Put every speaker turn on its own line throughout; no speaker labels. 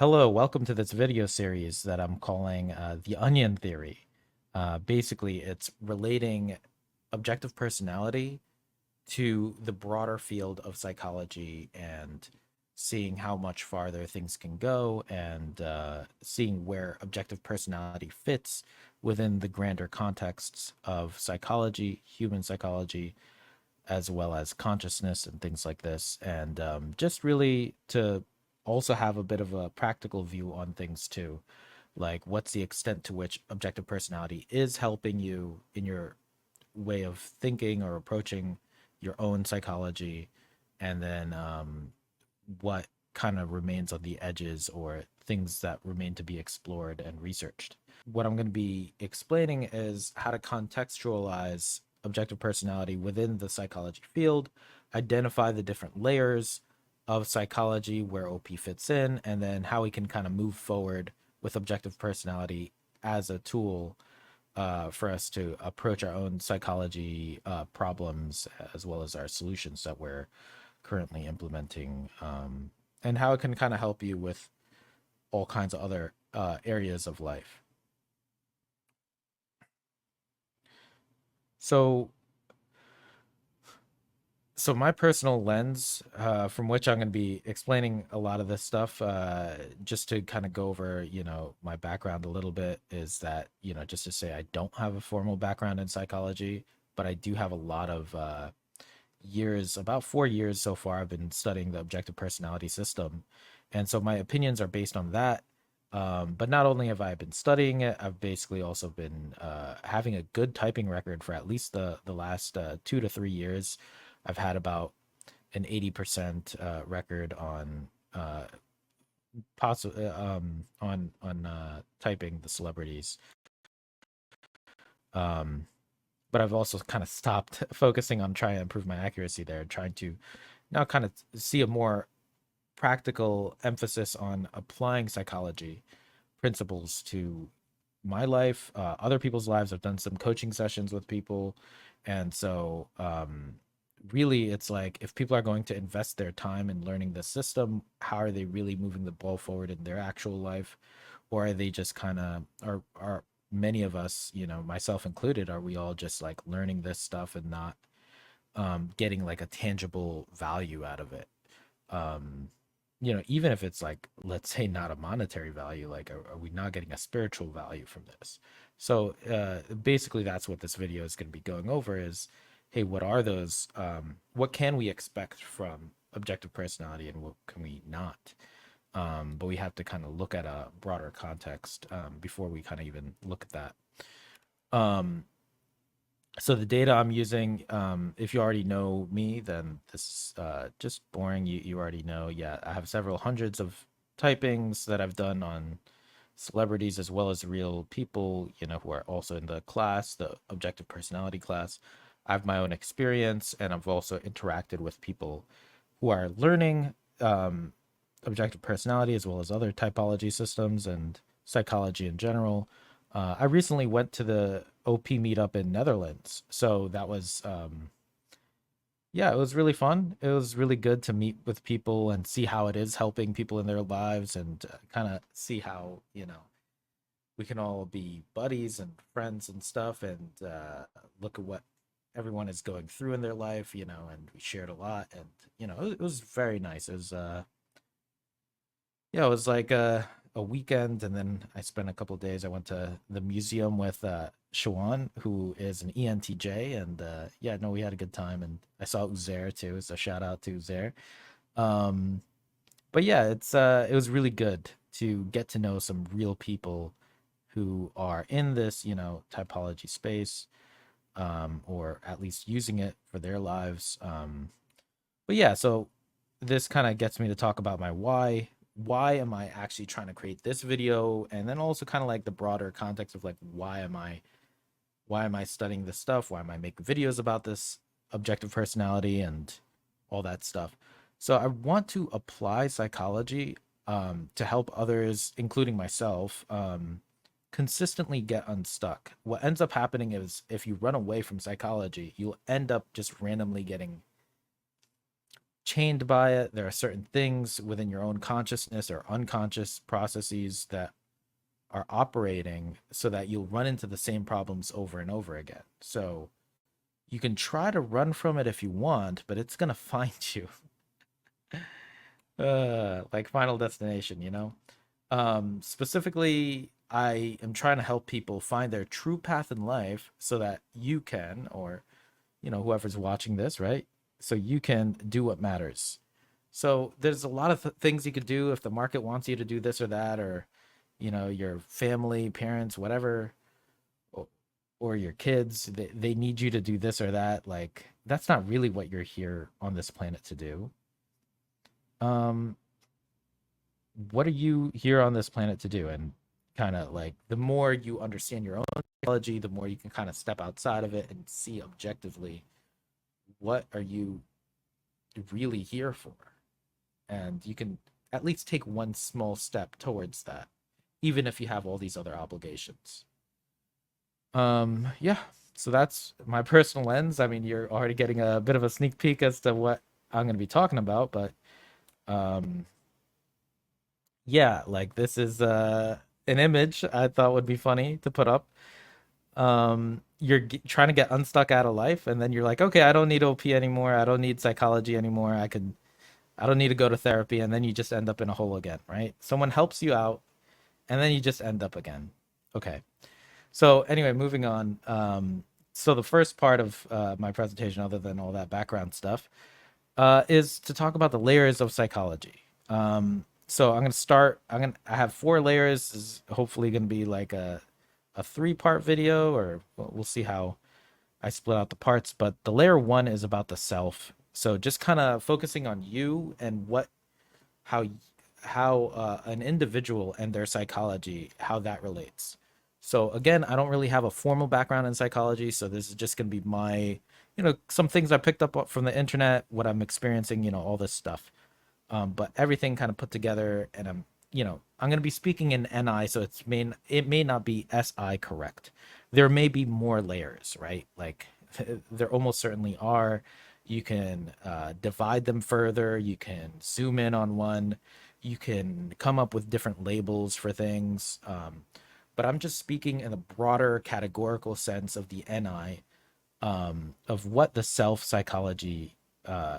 Hello, welcome to this video series that I'm calling The Onion Theory. Basically, it's relating objective personality to the broader field of psychology and seeing how much farther things can go and seeing where objective personality fits within the grander contexts of psychology, human psychology, as well as consciousness and things like this. And just really to also have a bit of a practical view on things too. Like, what's the extent to which objective personality is helping you in your way of thinking or approaching your own psychology? And then what kind of remains on the edges or things that remain to be explored and researched. What I'm going to be explaining is how to contextualize objective personality within the psychology field, identify the different layers of psychology where OP fits in, and then how we can kind of move forward with objective personality as a tool for us to approach our own psychology problems as well as our solutions that we're currently implementing, and how it can kind of help you with all kinds of other areas of life. So, so my personal lens, from which I'm going to be explaining a lot of this stuff, just to kind of go over, my background a little bit, is that, just to say I don't have a formal background in psychology, but I do have a lot of years, about 4 years so far, I've been studying the objective personality system. And so my opinions are based on that. But not only have I been studying it, I've basically also been having a good typing record for at least the last 2 to 3 years. I've had about an 80% record on typing the celebrities. Um, but I've also kind of stopped focusing on trying to improve my accuracy there, trying to now kind of see a more practical emphasis on applying psychology principles to my life, other people's lives. I've done some coaching sessions with people. And so, really, it's like if people are going to invest their time in learning the system, how are they really moving the ball forward in their actual life? Or are they just kind of, are many of us, myself included, are we all just like learning this stuff and not getting like a tangible value out of it? um Even if it's like, let's say, not a monetary value, like, are we not getting a spiritual value from this? So basically that's what this video is going to be going over is, hey, what are those, what can we expect from objective personality and what can we not? But we have to kind of look at a broader context before we kind of even look at that. um so the data I'm using, if you already know me, then this is just boring. You already know. Yeah, I have several hundreds of typings that I've done on celebrities as well as real people, who are also in the class, the objective personality class. I have my own experience, and I've also interacted with people who are learning objective personality as well as other typology systems and psychology in general. I recently went to the OP meetup in Netherlands, so that was yeah, it was really fun. It was really good to meet with people and see how it is helping people in their lives, and kind of see how we can all be buddies and friends and stuff, and look at what everyone is going through in their life, and we shared a lot, and it was very nice. It was yeah, it was like a weekend, and then I spent a couple of days. I went to the museum with Siwan, who is an ENTJ, and yeah, no, we had a good time, and I saw Uzair too, so shout out to Uzair. Um, but yeah, it was really good to get to know some real people who are in this, typology space, or at least using it for their lives. But yeah, so this kind of gets me to talk about my why. Why am I actually trying to create this video? And then also kind of like the broader context of like, why am I studying this stuff? Why am I making videos about this objective personality and all that stuff? So I want to apply psychology to help others, including myself, consistently get unstuck. What ends up happening is if you run away from psychology, you'll end up just randomly getting chained by it. There are certain things within your own consciousness or unconscious processes that are operating so that you'll run into the same problems over and over again. So you can try to run from it if you want, but it's gonna find you. Like Final Destination, you know? Specifically, I am trying to help people find their true path in life so that you can, or whoever's watching this, right? So you can do what matters. So there's a lot of things you could do if the market wants you to do this or that, or your family, parents, whatever, or, or your kids, they need you to do this or that. Like that's not really what you're here on this planet to do. Um, what are you here on this planet to do? And kind of like the more you understand your own psychology, the more you can kind of step outside of it and see objectively what are you really here for. And you can at least take one small step towards that, even if you have all these other obligations. Yeah. So that's my personal lens. I mean, you're already getting a bit of a sneak peek as to what I'm going to be talking about, but um yeah, like this is an image I thought would be funny to put up. You're trying to get unstuck out of life, and then you're like, okay, I don't need OP anymore. I don't need psychology anymore. I don't need to go to therapy, and then you just end up in a hole again, right? Someone helps you out, and then you just end up again. Okay. So anyway, moving on. So the first part of my presentation, other than all that background stuff, is to talk about the layers of psychology. So I'm gonna start. I have four layers. This is hopefully gonna be like a three-part video, or we'll see how I split out the parts. But the layer one is about the self. So just kind of focusing on you and how an individual and their psychology, how that relates. So again, I don't really have a formal background in psychology, so this is just gonna be my, some things I picked up from the internet, what I'm experiencing, all this stuff. But everything kind of put together, and I'm going to be speaking in NI, so it may not be SI correct. There may be more layers, right? Like there almost certainly are. You can divide them further. You can zoom in on one. You can come up with different labels for things. But I'm just speaking in a broader categorical sense of the NI, of what the self psychology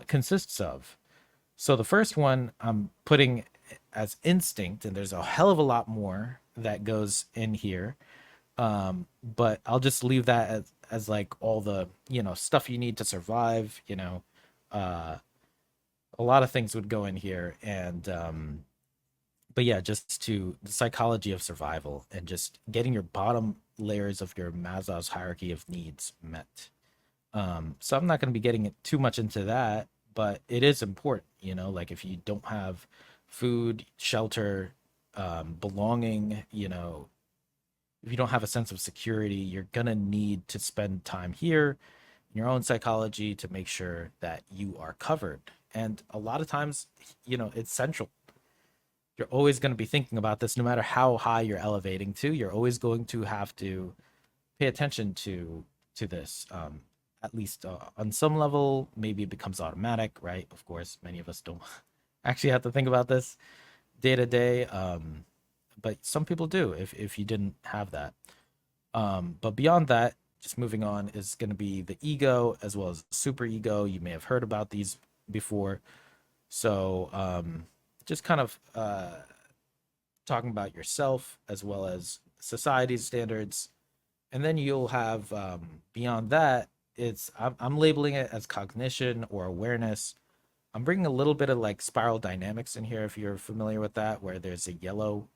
consists of. So the first one I'm putting as instinct, and there's a hell of a lot more that goes in here. But I'll just leave that as like all the, stuff you need to survive, uh, a lot of things would go in here. And, but yeah, just to the psychology of survival and just getting your bottom layers of your Maslow's hierarchy of needs met. So I'm not going to be getting it too much into that, but it is important, like if you don't have food, shelter, belonging, if you don't have a sense of security, you're going to need to spend time here in your own psychology to make sure that you are covered. And a lot of times, it's central. You're always going to be thinking about this no matter how high you're elevating to. You're always going to have to pay attention to this, at least on some level. Maybe it becomes automatic, right? Of course, many of us don't actually have to think about this day to day, but some people do if you didn't have that. But beyond that, just moving on, is going to be the ego as well as super ego. You may have heard about these before. So just kind of talking about yourself as well as society's standards. And then you'll have, beyond that, I'm labeling it as cognition or awareness. I'm bringing a little bit of like spiral dynamics in here if you're familiar with that, where there's a yellow,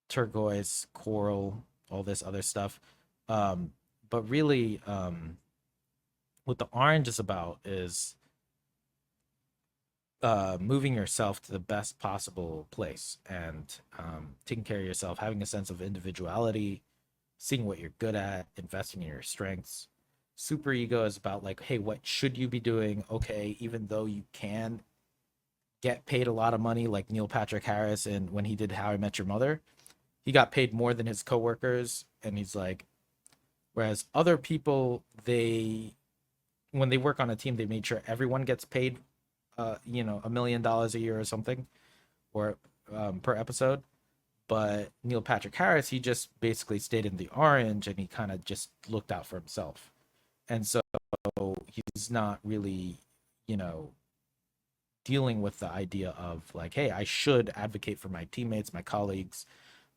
turquoise, coral, all this other stuff. But really, what the orange is about is moving yourself to the best possible place, and taking care of yourself, having a sense of individuality, seeing what you're good at, investing in your strengths. Super ego is about like, hey, what should you be doing? Okay, even though you can get paid a lot of money, like Neil Patrick Harris, and when he did How I Met Your Mother, he got paid more than his coworkers, and he's like, whereas other people, they when they work on a team, they made sure everyone gets paid $1 million a year or something, or per episode. But Neil Patrick Harris, he just basically stayed in the orange and he kind of just looked out for himself. And so he's not really, you know, dealing with the idea of like, hey, I should advocate for my teammates, my colleagues,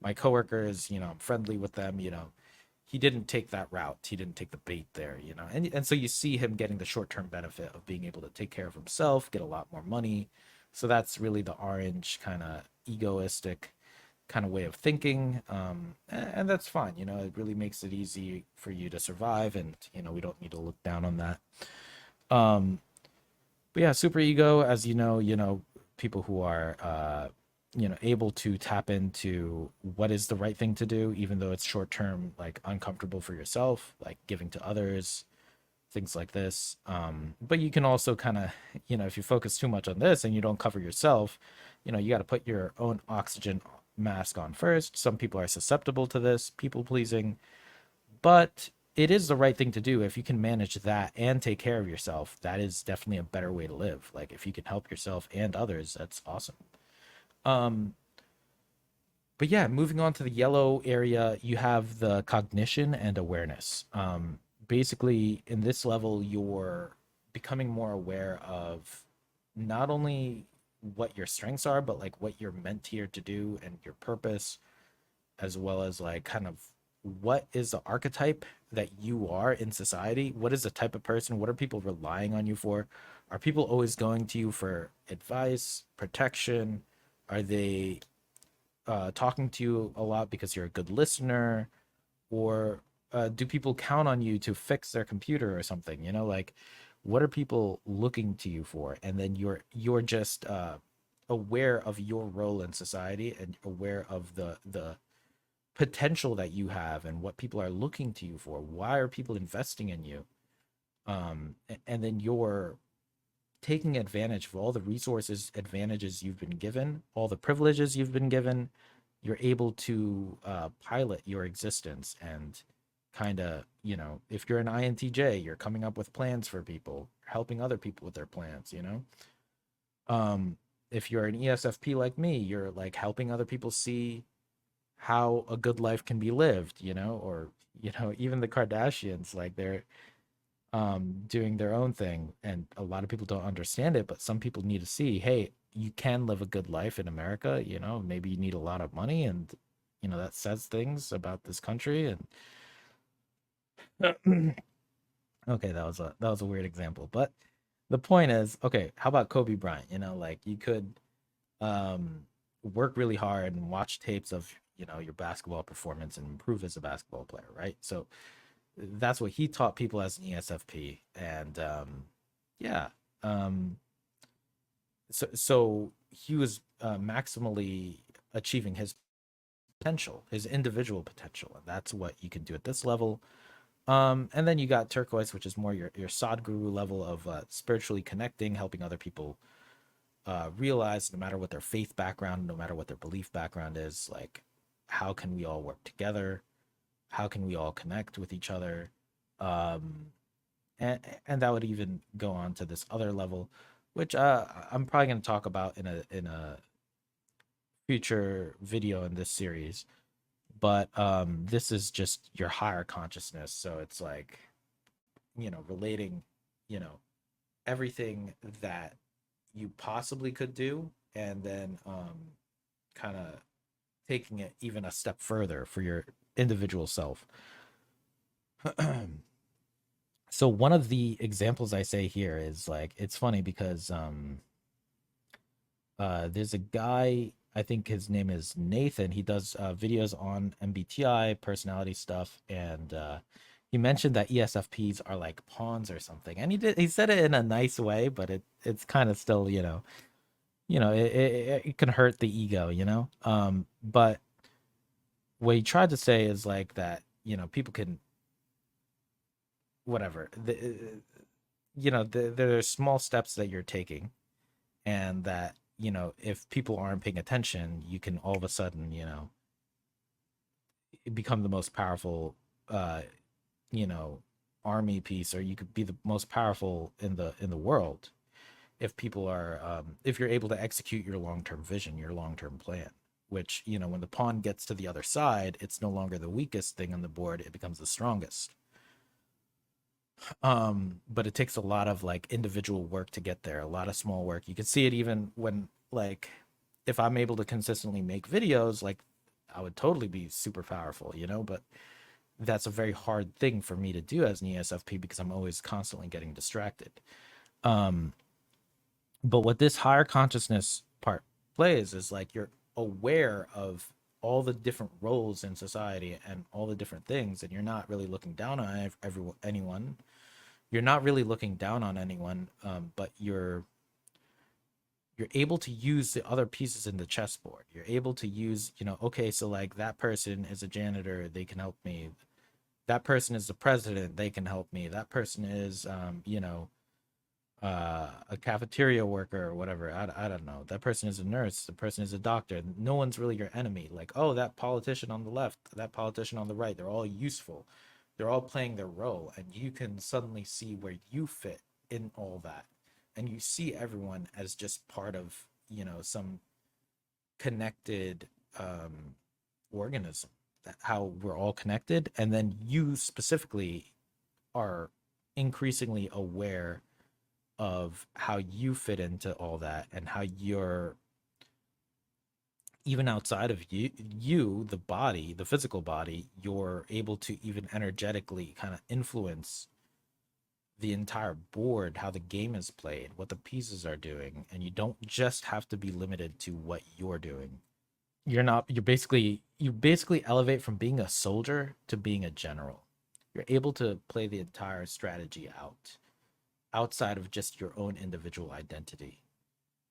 my coworkers, I'm friendly with them, He didn't take that route. He didn't take the bait there, And so you see him getting the short-term benefit of being able to take care of himself, get a lot more money. So that's really the orange kind of egoistic kind of way of thinking. And that's fine. It really makes it easy for you to survive. And, we don't need to look down on that. Um, but yeah, super ego, as people who are, able to tap into what is the right thing to do, even though it's short term, like uncomfortable for yourself, like giving to others, things like this. But you can also kind of, if you focus too much on this and you don't cover yourself, you got to put your own oxygen mask on first. Some people are susceptible to this, people pleasing, but it is the right thing to do. If you can manage that and take care of yourself, that is definitely a better way to live. Like if you can help yourself and others, that's awesome. Um, but yeah, moving on to the yellow area, you have the cognition and awareness. Basically, in this level, you're becoming more aware of not only what your strengths are, but like what you're meant here to do and your purpose, as well as like kind of what is the archetype that you are in society? What is the type of person? What are people relying on you for? Are people always going to you for advice, protection? Are they talking to you a lot because you're a good listener, or do people count on you to fix their computer or something? Like what are people looking to you for? And then you're just aware of your role in society and aware of the potential that you have and what people are looking to you for. Why are people investing in you? And then you're taking advantage of all the resources, advantages you've been given, all the privileges you've been given. You're able to pilot your existence and kind of, if you're an INTJ, you're coming up with plans for people, helping other people with their plans. If you're an ESFP like me, you're like helping other people see how a good life can be lived, or even the Kardashians, like they're doing their own thing, and a lot of people don't understand it, but some people need to see, hey, you can live a good life in America. Maybe you need a lot of money, and that says things about this country. And okay, that was a weird example, but the point is, okay, how about Kobe Bryant? Like you could um work really hard and watch tapes of your basketball performance and improve as a basketball player, right? So that's what he taught people as an ESFP. And yeah, um so he was maximally achieving his potential, his individual potential, and that's what you can do at this level. And then you got turquoise, which is more your Sadhguru level of spiritually connecting, helping other people realize, no matter what their faith background, no matter what their belief background is, like how can we all work together? How can we all connect with each other? Um, and that would even go on to this other level, which I'm probably going to talk about in a future video in this series. But this is just your higher consciousness, so it's like relating, you know everything that you possibly could do, and then kind of taking it even a step further for your individual self. So one of the examples I say here is like, it's funny because there's a guy, I think his name is Nathan. He does videos on MBTI personality stuff, and he mentioned that ESFPs are like pawns or something, and he said it in a nice way, but it's kind of still, it can hurt the ego, but what he tried to say is like that, people can, whatever, there are small steps that you're taking, and that, if people aren't paying attention, you can all of a sudden, become the most powerful, uh, you know, army piece, or you could be the most powerful in the world. if people are if you're able to execute your long-term vision, your long-term plan, which, you know, when the pawn gets to the other side, it's no longer the weakest thing on the board, it becomes the strongest. But it takes a lot of like individual work to get there, a lot of small work. You can see it even when, like, if I'm able to consistently make videos, like, I would totally be super powerful, you know, but that's a very hard thing for me to do as an ESFP because I'm always constantly getting distracted. Um, but what this higher consciousness part plays is like you're aware of all the different roles in society and all the different things, and you're not really looking down on anyone. You're not really looking down on anyone, but you're able to use the other pieces in the chessboard. You're able to use, you know, okay, so like that person is a janitor, they can help me. That person is the president, they can help me. That person is, you know, a cafeteria worker or whatever. I don't know. That person is a nurse. The person is a doctor. No one's really your enemy. Like, oh, that politician on the left, that politician on the right, they're all useful. They're all playing their role. And you can suddenly see where you fit in all that. And you see everyone as just part of, you know, some connected organism, that how we're all connected. And then you specifically are increasingly aware of how you fit into all that and how you're, even outside of you, the body, the physical body, you're able to even energetically kind of influence the entire board, how the game is played, what the pieces are doing, and you don't just have to be limited to what you're doing. You're not, you basically elevate from being a soldier to being a general. You're able to play the entire strategy out outside of just your own individual identity.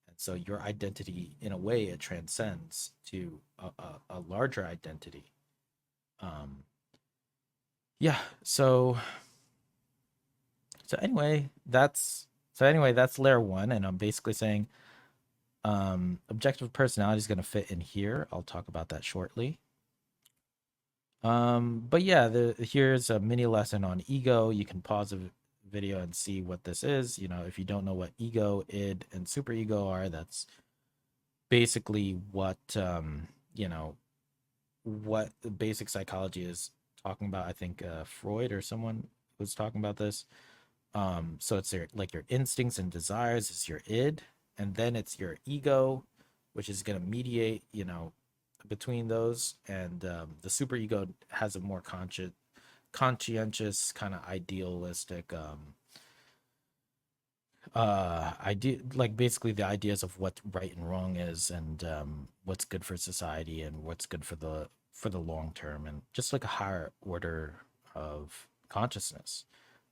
And so your identity, in a way, it transcends to a larger identity. Um, yeah. So anyway, that's layer one, and I'm basically saying objective personality is going to fit in here. I'll talk about that shortly. But yeah, here's a mini lesson on ego. You can pause the video and see what this is. You know, if you don't know what ego, id, and superego are, that's basically what you know, what the basic psychology is talking about. I think Freud or someone was talking about this. So it's your, like, your instincts and desires is your id, and then it's your ego, which is going to mediate, you know, between those. And the superego has a more conscientious, kind of idealistic idea, like basically the ideas of what right and wrong is, and what's good for society and what's good for the long term, and just like a higher order of consciousness.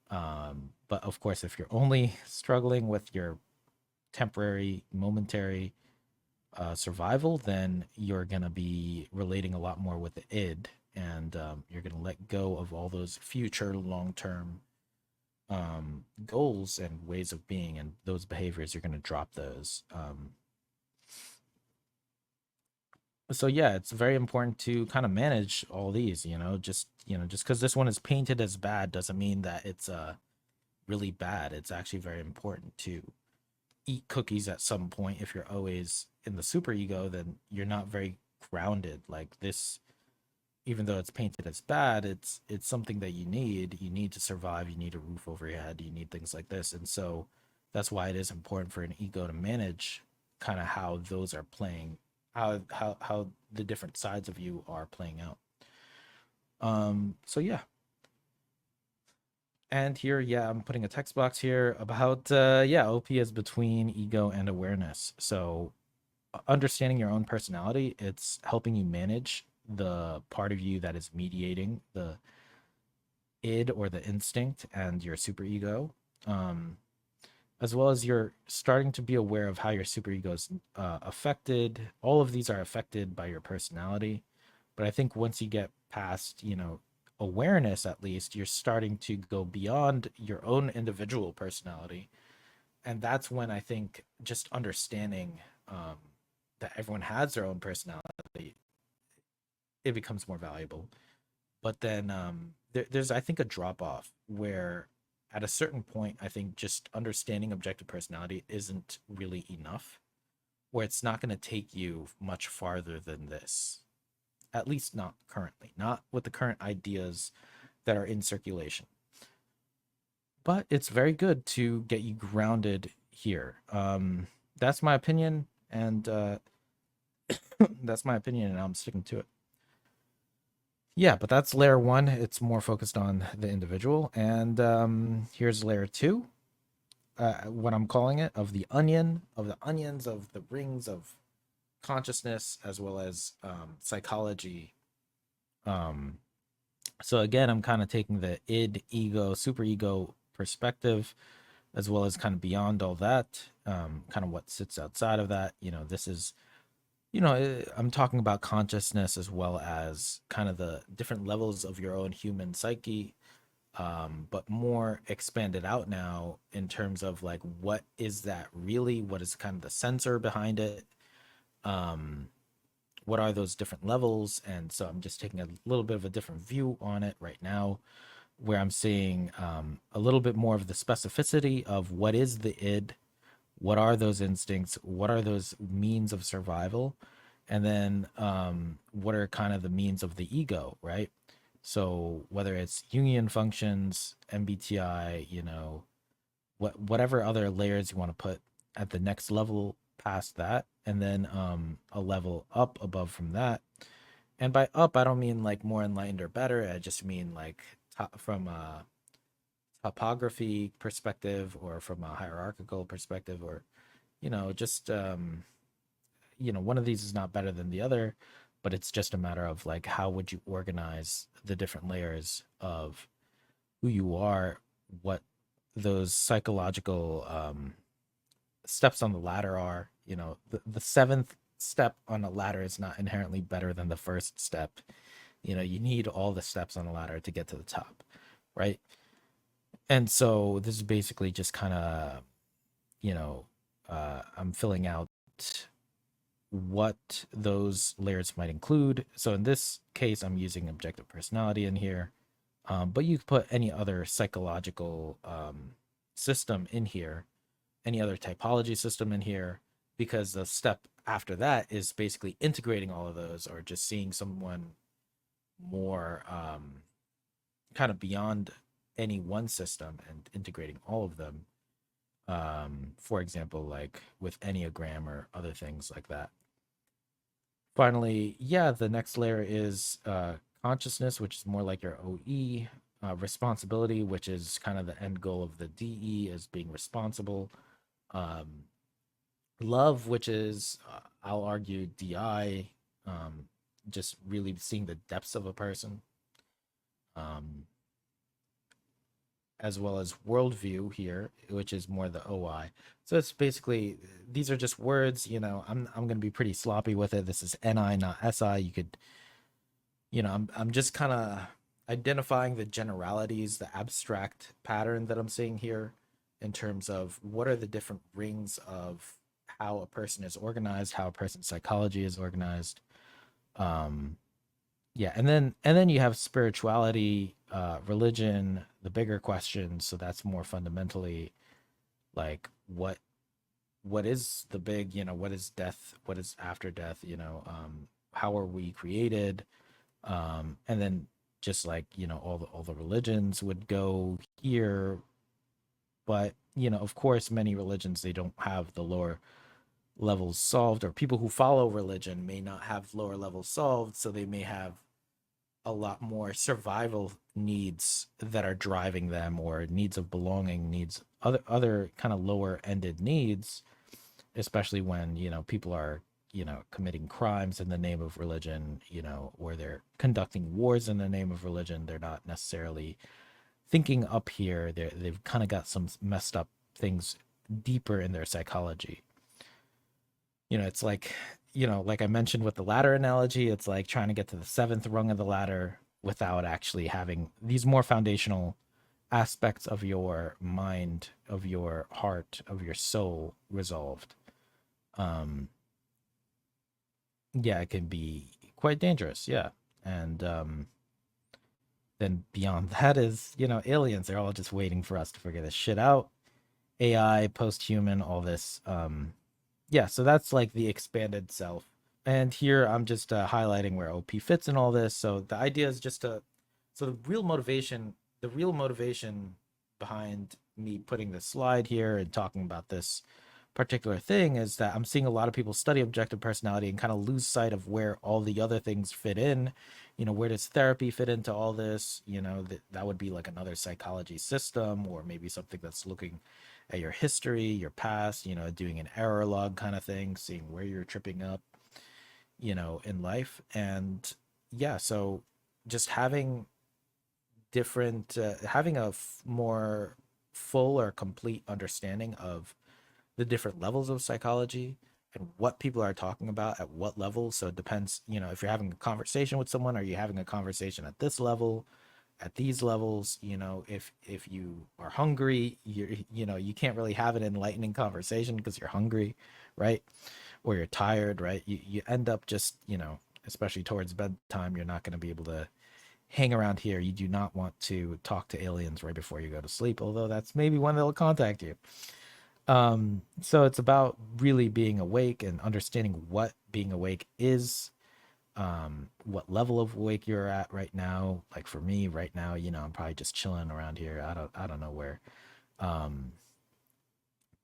But of course, if you're only struggling with your temporary, momentary survival, then you're going to be relating a lot more with the id, and you're going to let go of all those future long term goals and ways of being, and those behaviors, you're going to drop those. So yeah, it's very important to kind of manage all these, you know, just because this one is painted as bad doesn't mean that it's really bad. It's actually very important to eat cookies at some point. If you're always in the superego, then you're not very grounded. Like this, even though it's painted as bad, it's something that you need to survive. You need a roof over your head, you need things like this. And so that's why it is important for an ego to manage kind of how those are playing, how the different sides of you are playing out. So yeah. And here, yeah, I'm putting a text box here about yeah, OP is between ego and awareness. So understanding your own personality, it's helping you manage the part of you that is mediating the id or the instinct and your superego, um, as well as you're starting to be aware of how your superego is affected. All of these are affected by your personality, but I think once you get past, you know, awareness, at least you're starting to go beyond your own individual personality, and that's when I think just understanding that everyone has their own personality, it becomes more valuable. But then there's, I think, a drop off where at a certain point, I think just understanding objective personality isn't really enough, where it's not going to take you much farther than this, at least not currently, not with the current ideas that are in circulation. But it's very good to get you grounded here. That's my opinion, and that's my opinion, and I'm sticking to it. Yeah, but that's layer one. It's more focused on the individual, and here's layer two. What I'm calling it, of the onion, of the onions, of the rings of consciousness, as well as psychology. Um, so again, I'm kind of taking the id, ego, superego perspective, as well as kind of beyond all that, kind of what sits outside of that. This is, I'm talking about consciousness as well as kind of the different levels of your own human psyche, but more expanded out now in terms of like, what is that really? What is kind of the sensor behind it? Um, what are those different levels? And so I'm just taking a little bit of a different view on it right now, where I'm seeing a little bit more of the specificity of what is the id, what are those instincts, what are those means of survival, and then what are kind of the means of the ego, right? So whether it's Jungian functions, MBTI, whatever other layers you want to put at the next level past that, and then a level up above from that. And by up, I don't mean like more enlightened or better. I just mean like from a topography perspective, or from a hierarchical perspective, or just one of these is not better than the other, but it's just a matter of like, how would you organize the different layers of who you are, what those psychological steps on the ladder are. The seventh step on a ladder is not inherently better than the first step. You need all the steps on the ladder to get to the top, right? And so this is basically just kind of, I'm filling out what those layers might include. So in this case, I'm using objective personality in here, but you could put any other psychological system in here, any other typology system in here, because the step after that is basically integrating all of those, or just seeing someone more kind of beyond any one system and integrating all of them. For example, like with Enneagram or other things like that. Finally, yeah, the next layer is consciousness, which is more like your OE, responsibility, which is kind of the end goal of the DE, as being responsible. Um, Love, which is, I'll argue, DI, just really seeing the depths of a person, um, as well as worldview here, which is more the OI. So it's basically, these are just words. I'm gonna be pretty sloppy with it. This is NI, not SI. You could, I'm just kind of identifying the generalities, the abstract pattern that I'm seeing here, in terms of what are the different rings of how a person is organized, how a person's psychology is organized. Um, yeah, and then you have spirituality, religion, the bigger questions. So that's more fundamentally like, what is the big, what is death, what is after death, how are we created, and then just like, all the religions would go here. But of course, many religions, they don't have the lower levels solved, or people who follow religion may not have lower levels solved, so they may have a lot more survival needs that are driving them, or needs of belonging, needs, other kind of lower ended needs, especially when people are committing crimes in the name of religion, or they're conducting wars in the name of religion. They're not necessarily thinking up here. They've kind of got some messed up things deeper in their psychology. It's like, like I mentioned with the ladder analogy, it's like trying to get to the seventh rung of the ladder without actually having these more foundational aspects of your mind, of your heart, of your soul resolved. um yeah, it can be quite dangerous. Yeah. And then beyond that is, aliens. They're all just waiting for us to figure this shit out. AI, post-human, all this. Yeah, so that's like the expanded self. And here I'm just highlighting where OP fits in all this. So the idea is just to, so the real motivation behind me putting this slide here and talking about this particular thing is that I'm seeing a lot of people study objective personality and kind of lose sight of where all the other things fit in. Where does therapy fit into all this? That would be like another psychology system, or maybe something that's looking at your history, your past, doing an error log kind of thing, seeing where you're tripping up, in life. And yeah, so just having a more full or complete understanding of the different levels of psychology and what people are talking about at what level. So it depends, if you're having a conversation with someone, are you having a conversation at this level, at these levels? If you are hungry, you can't really have an enlightening conversation because you're hungry, right? Or you're tired, right? You end up just, especially towards bedtime, you're not going to be able to hang around here. You do not want to talk to aliens right before you go to sleep, although that's maybe when they'll contact you. So it's about really being awake and understanding what being awake is, what level of awake you're at right now. Like for me right now, I'm probably just chilling around here. I don't know where. Um,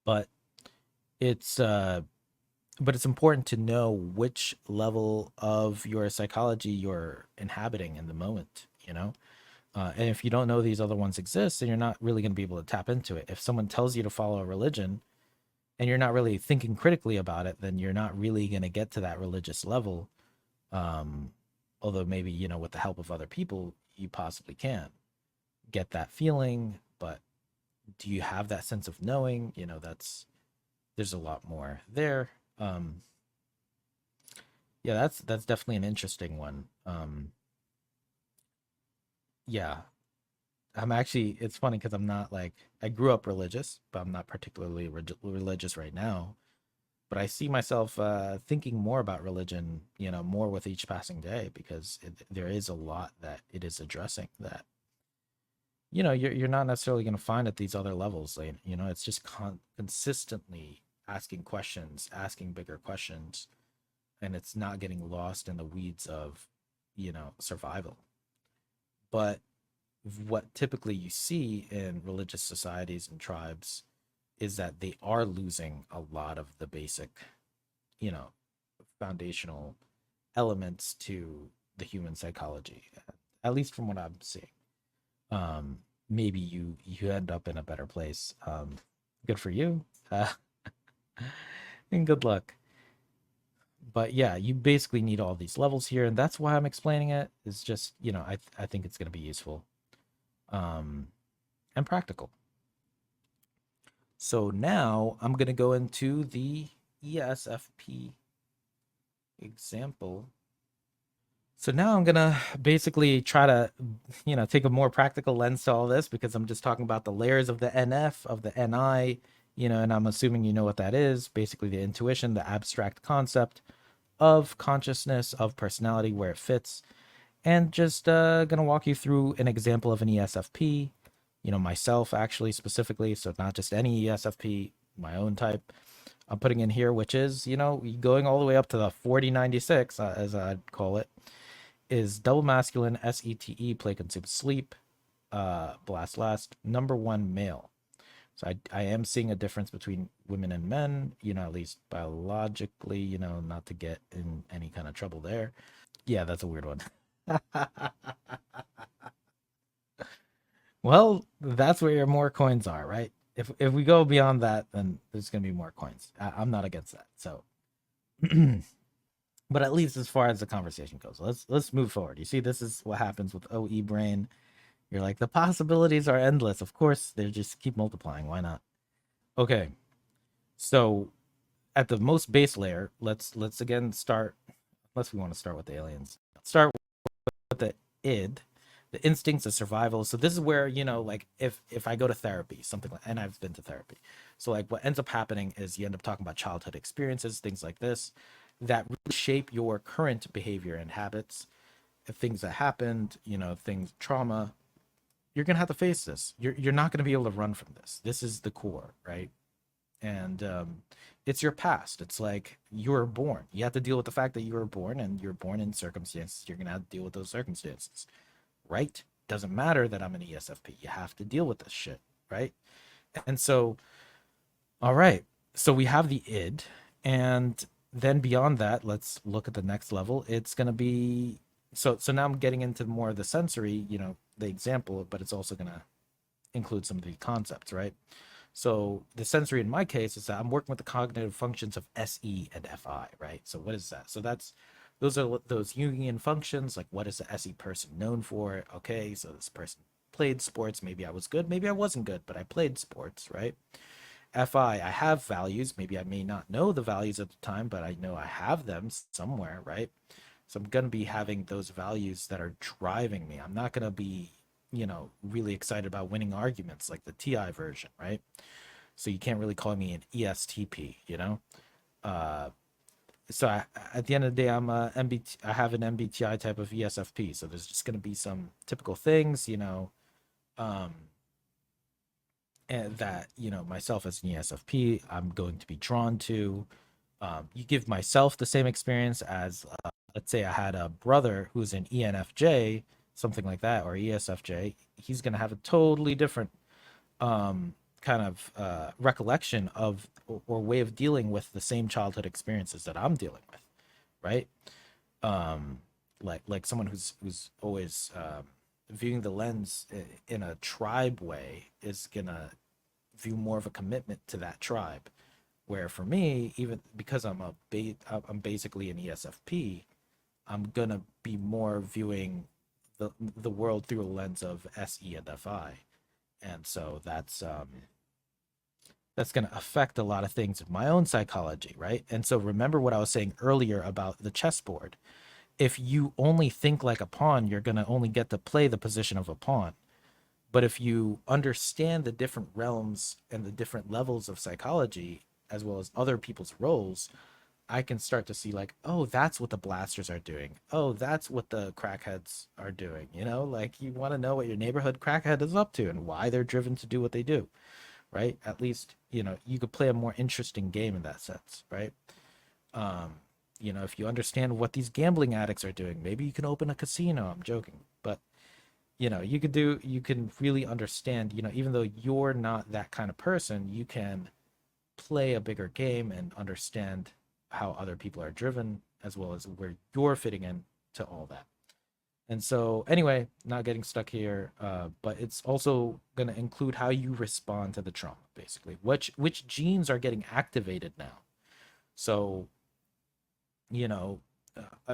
but it's but it's important to know which level of your psychology you're inhabiting in the moment, and if you don't know these other ones exist, then you're not really going to be able to tap into it. If someone tells you to follow a religion and you're not really thinking critically about it, then you're not really going to get to that religious level. Um, Although maybe, with the help of other people, you possibly can get that feeling. But do you have that sense of knowing? There's a lot more there. Yeah, that's definitely an interesting one. Yeah, it's funny because I'm not like, I grew up religious, but I'm not particularly religious right now. But I see myself thinking more about religion, more with each passing day, because there is a lot that it is addressing that, you're not necessarily going to find at these other levels. Like, it's just consistently asking questions, asking bigger questions, and it's not getting lost in the weeds of, survival. But what typically you see in religious societies and tribes is that they are losing a lot of the basic, you know, foundational elements to the human psychology, at least from what I'm seeing. Maybe you end up in a better place. Good for you, and good luck. But yeah, you basically need all these levels here, and that's why I'm explaining it. Is just, I think it's going to be useful, um, and practical. So now I'm going to go into the ESFP example. So now I'm gonna basically try to, take a more practical lens to all this, because I'm just talking about the layers of the NF, of the NI, and I'm assuming you know what that is. Basically, the intuition, the abstract concept of consciousness, of personality, where it fits, and just gonna walk you through an example of an ESFP. Myself actually specifically, so not just any ESFP, my own type. I'm putting in here, which is, going all the way up to the 4096, as I'd call it, is double masculine, SETE, play, consume, sleep, blast last, number one male. So I am seeing a difference between women and men, at least biologically, not to get in any kind of trouble there. Yeah, that's a weird one. Well, that's where your more coins are, right? If we go beyond that, then there's gonna be more coins. I'm not against that. So, but at least as far as the conversation goes, let's move forward. You see, this is what happens with OE brain. You're like, the possibilities are endless. Of course, they just keep multiplying. Why not? Okay, so at the most base layer, let's again start. Unless we want to start with the aliens, start with the id, the instincts of survival. So this is where, like, if I go to therapy, something like, and I've been to therapy, so like what ends up happening is you end up talking about childhood experiences, things like this, that really shape your current behavior and habits, things that happened, things, trauma. You're gonna have to face this. You're not gonna be able to run from this. This is the core, right? And it's your past. It's like you were born. You have to deal with the fact that you were born, and you're born in circumstances. You're gonna have to deal with those circumstances, right? Doesn't matter that I'm an ESFP. You have to deal with this shit, right? And so, all right. So we have the id, and then beyond that, let's look at the next level. It's gonna be so now I'm getting into more of the sensory, the example, but it's also gonna include some of the concepts, right? So the sensory in my case is that I'm working with the cognitive functions of SE and FI, right? So what is that? So those are those Jungian functions, like what is the SE person known for? Okay, so this person played sports. Maybe I was good, maybe I wasn't good, but I played sports, right? I have values. Maybe I may not know the values at the time, but I know I have them somewhere, right? So I'm going to be having those values that are driving me. I'm not going to be, really excited about winning arguments like the TI version, right? So you can't really call me an ESTP, Uh, at the end of the day, I'm a MBT. I have an MBTI type of ESFP. So there's just going to be some typical things, um, and that myself as an ESFP, I'm going to be drawn to. You give myself the same experience as, let's say, I had a brother who's an ENFJ, something like that, or ESFJ. He's going to have a totally different kind of recollection of or way of dealing with the same childhood experiences that I'm dealing with, right? Um, like someone who's always viewing the lens in a tribe way is gonna view more of a commitment to that tribe. Where for me, even because I'm basically an ESFP, I'm gonna be more viewing the world through a lens of SE and FI, and so that's going to affect a lot of things in my own psychology, right? And so remember what I was saying earlier about the chessboard. If you only think like a pawn, you're going to only get to play the position of a pawn. But if you understand the different realms and the different levels of psychology, as well as other people's roles, I can start to see like, oh, that's what the blasters are doing. Oh, that's what the crackheads are doing. Like you want to know what your neighborhood crackhead is up to and why they're driven to do what they do, right? At least, you could play a more interesting game in that sense, right? Um, if you understand what these gambling addicts are doing, maybe you can open a casino. I'm joking, but you can really understand, even though you're not that kind of person, you can play a bigger game and understand how other people are driven as well as where you're fitting in to all that. And so, anyway, not getting stuck here, but it's also going to include how you respond to the trauma, basically. Which genes are getting activated now? So, you know,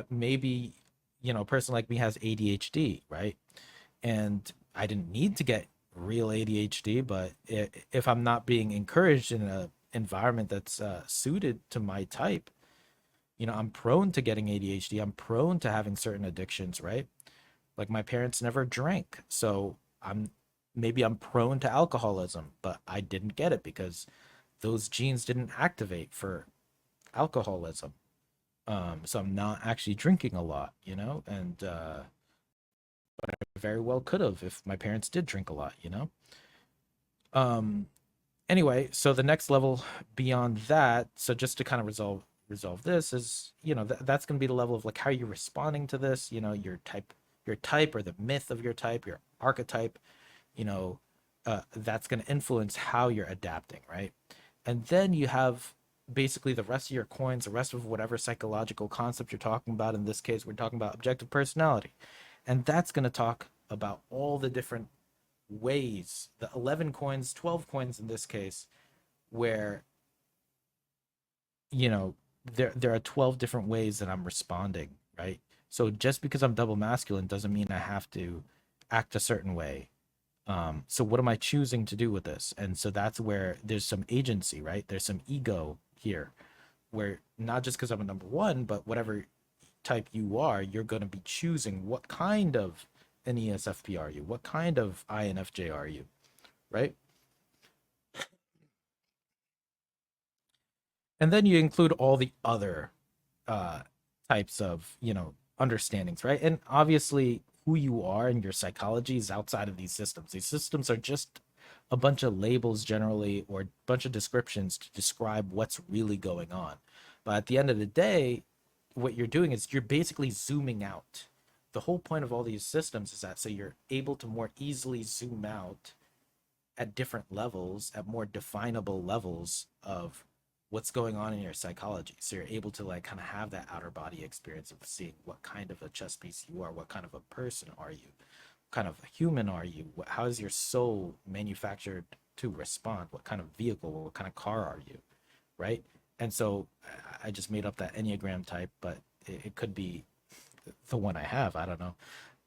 maybe a person like me has ADHD, right? And I didn't need to get real ADHD, but if I'm not being encouraged in a environment that's suited to my type, I'm prone to getting ADHD. I'm prone to having certain addictions, right? Like my parents never drank, so I'm prone to alcoholism, but I didn't get it because those genes didn't activate for alcoholism. So I'm not actually drinking a lot, and I very well could have if my parents did drink a lot, Um, anyway, so the next level beyond that, so just to kind of resolve this is, that's going to be the level of like how you're responding to this, your type or the myth of your type, your archetype, you know, that's going to influence how you're adapting, right? And then you have basically the rest of your coins, the rest of whatever psychological concept you're talking about. In this case, we're talking about objective personality. And that's going to talk about all the different ways, the 11 coins, 12 coins in this case, where, you know, there are 12 different ways that I'm responding, right? So just because I'm double masculine doesn't mean I have to act a certain way. So what am I choosing to do with this? And so that's where there's some agency, right? There's some ego here, where not just because I'm a number one, but whatever type you are, you're going to be choosing what kind of an ESFP are you? What kind of INFJ are you? Right? And then you include all the other uh, types of, understandings, right? And obviously, who you are and your psychology is outside of these systems. These systems are just a bunch of labels generally, or a bunch of descriptions to describe what's really going on. But at the end of the day, what you're doing is you're basically zooming out. The whole point of all these systems is that so you're able to more easily zoom out at different levels, at more definable levels of what's going on in your psychology. So you're able to like kind of have that outer body experience of seeing what kind of a chess piece you are, what kind of a person are you, what kind of a human are you, how is your soul manufactured to respond, what kind of vehicle, what kind of car are you, right? And so I just made up that Enneagram type, but it could be the one I have. I don't know.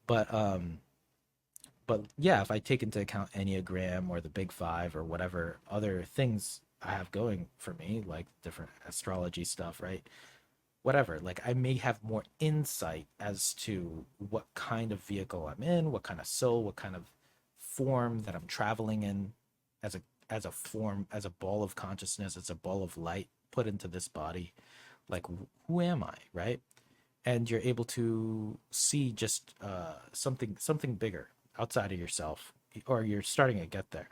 But yeah, if I take into account Enneagram or the Big Five or whatever other things I have going for me, like different astrology stuff, right? Whatever, like I may have more insight as to what kind of vehicle I'm in, what kind of soul, what kind of form that I'm traveling in as a form, as a ball of consciousness, as a ball of light put into this body. Like, who am I, right? And you're able to see just something bigger outside of yourself, or you're starting to get there.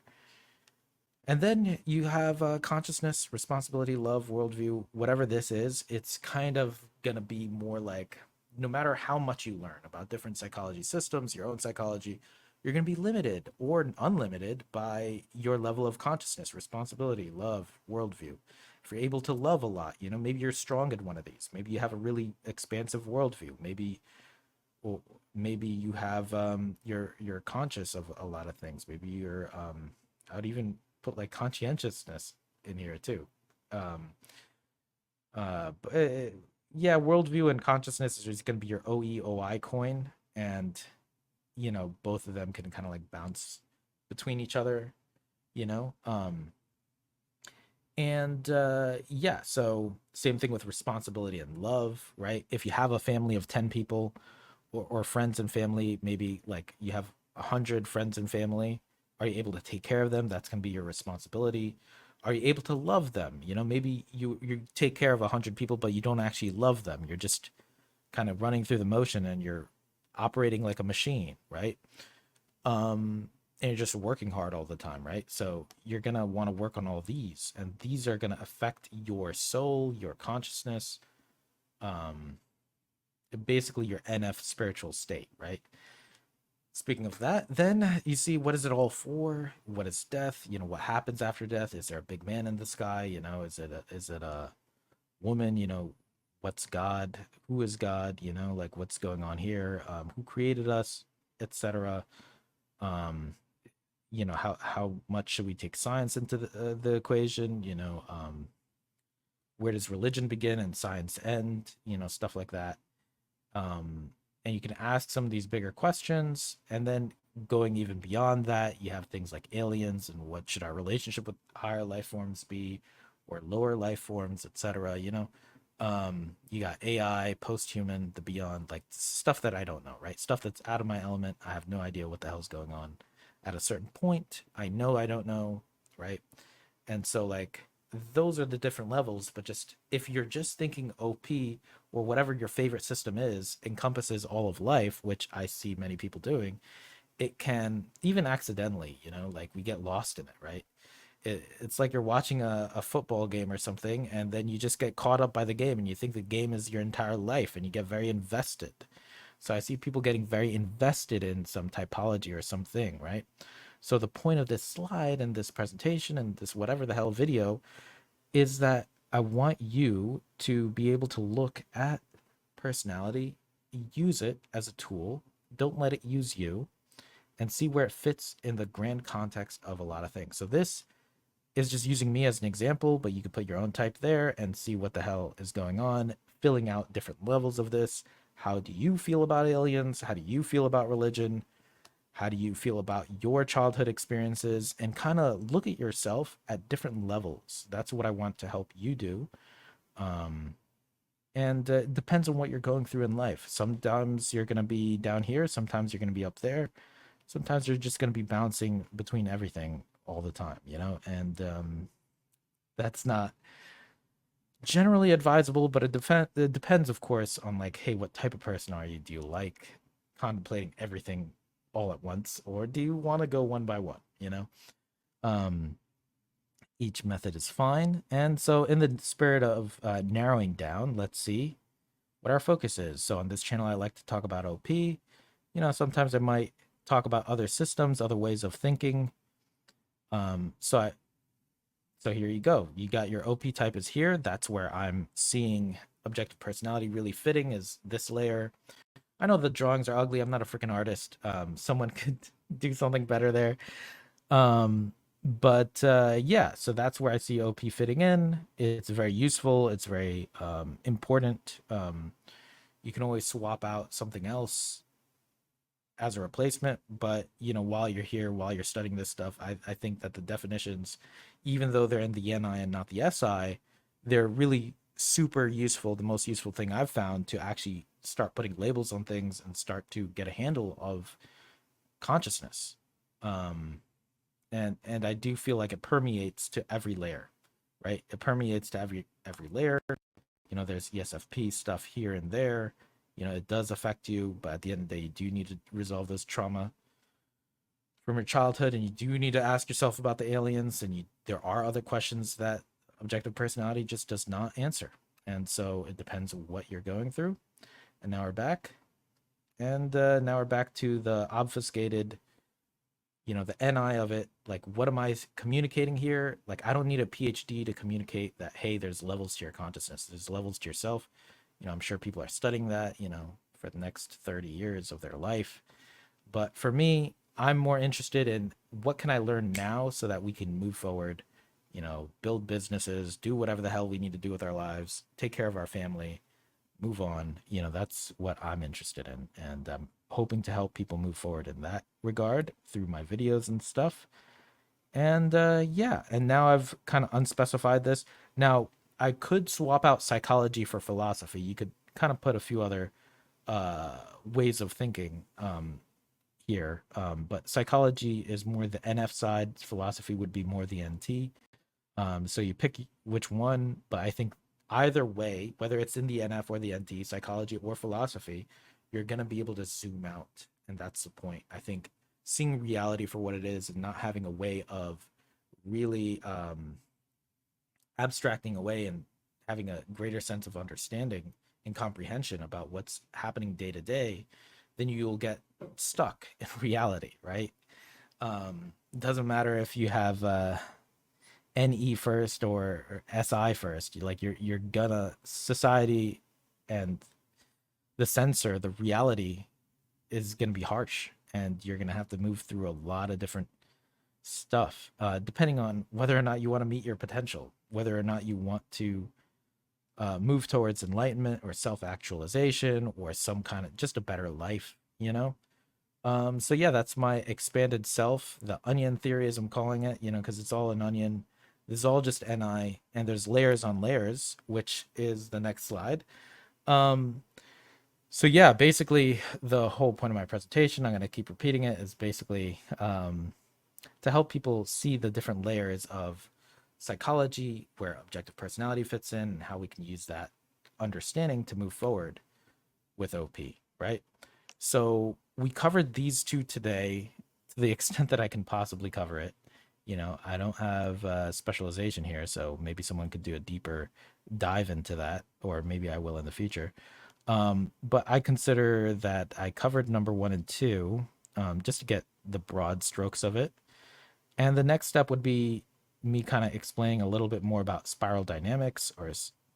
And then you have consciousness, responsibility, love, worldview, whatever this is. It's kind of gonna be more like, no matter how much you learn about different psychology systems, your own psychology, you're gonna be limited or unlimited by your level of consciousness, responsibility, love, worldview. If you're able to love a lot, maybe you're strong in one of these. Maybe you have a really expansive worldview. Well, maybe you have you're conscious of a lot of things. Maybe you're I'd even put like conscientiousness in here too. Um, but yeah, worldview and consciousness is just going to be your OEOI coin, and both of them can kind of like bounce between each other. You know, and yeah, so same thing with responsibility and love, right? If you have a family of 10 people, or friends and family, maybe like you have 100 friends and family, are you able to take care of them? That's going to be your responsibility. Are you able to love them? Maybe you take care of 100 people, but you don't actually love them. You're just kind of running through the motion, and you're operating like a machine, right? And you're just working hard all the time, right? So you're going to want to work on all these, and these are going to affect your soul, your consciousness, um basically your NF spiritual state, right? Speaking of that, then you see, what is it all for? What is death? What happens after death? Is there a big man in the sky? Is it a woman? What's God? Who is God? Like what's going on here? Who created us, etc. Um, how much should we take science into the equation? Where does religion begin and science end? Stuff like that. And you can ask some of these bigger questions, and then going even beyond that, you have things like aliens and what should our relationship with higher life forms be, or lower life forms, etc. You got AI, post-human, the beyond, like stuff that I don't know, right? Stuff that's out of my element. I have no idea what the hell's going on. At a certain point, I know I don't know, right? And so like those are the different levels, but just if you're just thinking OP, or whatever your favorite system is encompasses all of life, which I see many people doing, it can even accidentally, like we get lost in it, right? It's like you're watching a football game or something, and then you just get caught up by the game, and you think the game is your entire life, and you get very invested. So I see people getting very invested in some typology or something, right? So the point of this slide and this presentation and this whatever the hell video is that I want you to be able to look at personality, use it as a tool, don't let it use you, and see where it fits in the grand context of a lot of things. So this is just using me as an example, but you could put your own type there and see what the hell is going on, filling out different levels of this. How do you feel about aliens? How do you feel about religion? How do you feel about your childhood experiences? And kind of look at yourself at different levels. That's what I want to help you do. Um, and it depends on what you're going through in life. Sometimes you're going to be down here, sometimes you're going to be up there, sometimes you're just going to be bouncing between everything all the time, and that's not Generally advisable, but it depends, of course, on like, hey, what type of person are you? Do you like contemplating everything all at once, or do you want to go one by one? Um, each method is fine. And so, in the spirit of narrowing down, let's see what our focus is. So, on this channel, I like to talk about OP. Sometimes I might talk about other systems, other ways of thinking. Um, so I, so here you go. You got your OP type is here. That's where I'm seeing objective personality really fitting is this layer. I know the drawings are ugly. I'm not a freaking artist. Someone could do something better there. But yeah, so that's where I see OP fitting in. It's very useful. It's very important. You can always swap out something else as a replacement, but while you're here, while you're studying this stuff, I think that the definitions, even though they're in the NI and not the SI, they're really super useful. The most useful thing I've found to actually start putting labels on things and start to get a handle of consciousness. um and I do feel like it permeates to every layer, right? It permeates to every layer. There's ESFP stuff here and there. It does affect you, but at the end of the day, you do need to resolve this trauma from your childhood, and you do need to ask yourself about the aliens. And there are other questions that objective personality just does not answer. And so it depends on what you're going through. And now we're back. And now we're back to the obfuscated, the NI of it. Like, what am I communicating here? Like, I don't need a PhD to communicate that, hey, there's levels to your consciousness, there's levels to yourself. I'm sure people are studying that, for the next 30 years of their life. But for me, I'm more interested in what can I learn now so that we can move forward, build businesses, do whatever the hell we need to do with our lives, take care of our family, move on. That's what I'm interested in. And I'm hoping to help people move forward in that regard through my videos and stuff. And yeah, and now I've kind of unspecified this. Now, I could swap out psychology for philosophy. You could kind of put a few other ways of thinking here. But psychology is more the NF side, philosophy would be more the NT. So you pick which one, but I think either way, whether it's in the NF or the NT, psychology or philosophy, you're going to be able to zoom out. And that's the point. I think seeing reality for what it is and not having a way of really abstracting away and having a greater sense of understanding and comprehension about what's happening day to day, then you'll get stuck in reality, right? It doesn't matter if you have NE first or SI first. Like you're gonna society and the censor, the reality is gonna be harsh, and you're gonna have to move through a lot of different stuff, depending on whether or not you want to meet your potential, whether or not you want to move towards enlightenment or self-actualization or some kind of just a better life. So yeah, that's my expanded self, the onion theory as I'm calling it, because it's all an onion. This is all just NI, and there's layers on layers, which is the next slide. Um, so yeah, basically the whole point of my presentation, I'm going to keep repeating it, is basically to help people see the different layers of psychology, where objective personality fits in, and how we can use that understanding to move forward with OP, right? So we covered these two today to the extent that I can possibly cover it. I don't have specialization here, so maybe someone could do a deeper dive into that, or maybe I will in the future. But I consider that I covered number one and two, just to get the broad strokes of it. And the next step would be me kind of explaining a little bit more about spiral dynamics or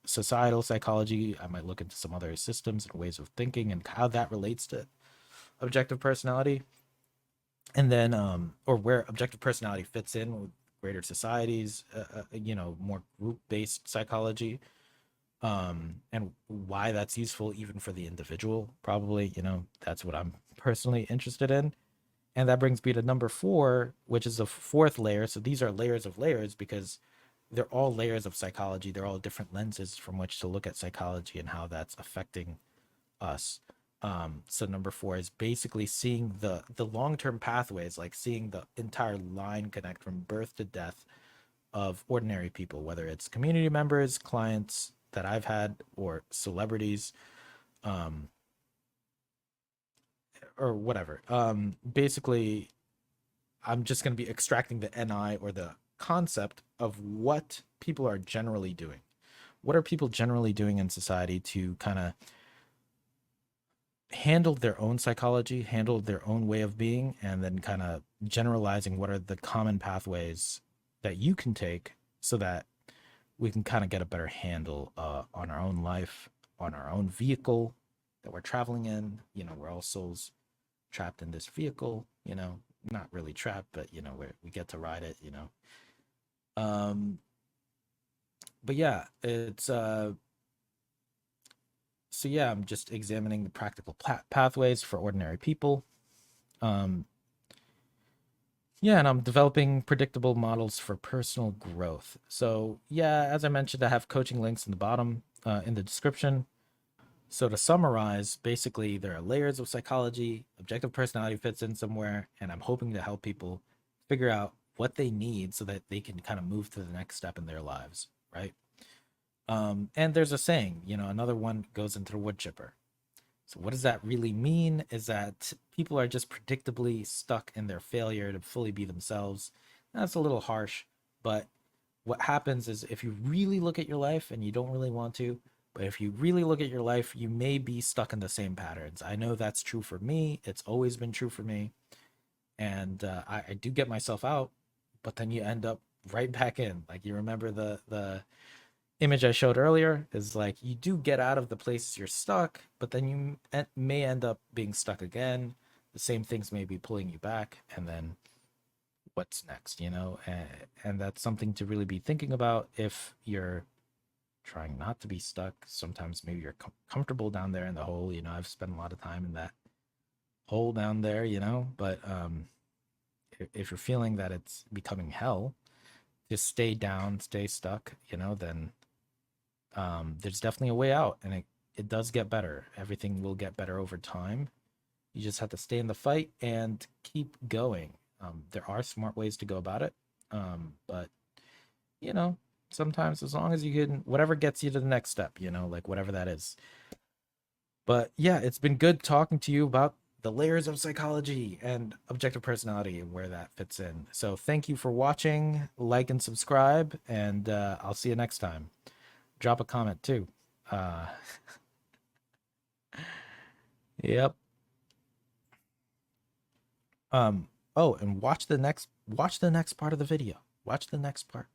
societal psychology. I might look into some other systems and ways of thinking and how that relates to objective personality. And then, or where objective personality fits in with greater societies, more group based psychology, and why that's useful even for the individual. Probably, that's what I'm personally interested in. And that brings me to number four, which is the fourth layer. So these are layers of layers because they're all layers of psychology. They're all different lenses from which to look at psychology and how that's affecting us. So number four is basically seeing the long-term pathways, like seeing the entire line connect from birth to death of ordinary people, whether it's community members, clients that I've had, or celebrities, um, or whatever. Basically, I'm just going to be extracting the NI, or the concept of what people are generally doing. What are people generally doing in society to kind of handle their own psychology, handle their own way of being, and then kind of generalizing what are the common pathways that you can take so that we can kind of get a better handle on our own life, on our own vehicle that we're traveling in. You know, we're all souls trapped in this vehicle, you know, not really trapped, but, you know, we get to ride it, you know. Um, but yeah, so yeah, I'm just examining the practical pathways for ordinary people. Um, yeah, and I'm developing predictable models for personal growth. So yeah, as I mentioned, I have coaching links in the bottom in the description. So to summarize, basically there are layers of psychology, objective personality fits in somewhere, and I'm hoping to help people figure out what they need so that they can kind of move to the next step in their lives, right? And there's a saying, you know, another one goes into the wood chipper. So what does that really mean? Is that people are just predictably stuck in their failure to fully be themselves. That's a little harsh, but what happens is if you really look at your life, and you don't really want to, but if you really look at your life, you may be stuck in the same patterns. I know that's true for me. It's always been true for me. And I do get myself out, but then you end up right back in. Like, you remember the image I showed earlier is like, you do get out of the places you're stuck, but then you may end up being stuck again. The same things may be pulling you back, and then what's next, you know? And that's something to really be thinking about if you're trying not to be stuck. Sometimes maybe you're comfortable down there in the hole. You know, I've spent a lot of time in that hole down there, you know, but if you're feeling that it's becoming hell, just stay down, stay stuck, you know, then there's definitely a way out, and it does get better. Everything will get better over time. You just have to stay in the fight and keep going. There are smart ways to go about it, but you know, sometimes as long as you can, whatever gets you to the next step, you know, like whatever that is. But yeah, it's been good talking to you about the layers of psychology and objective personality and where that fits in. So thank you for watching, like and subscribe, and I'll see you next time. Drop a comment too. Uh, yep. Oh, and watch the next part of the video. Watch the next part.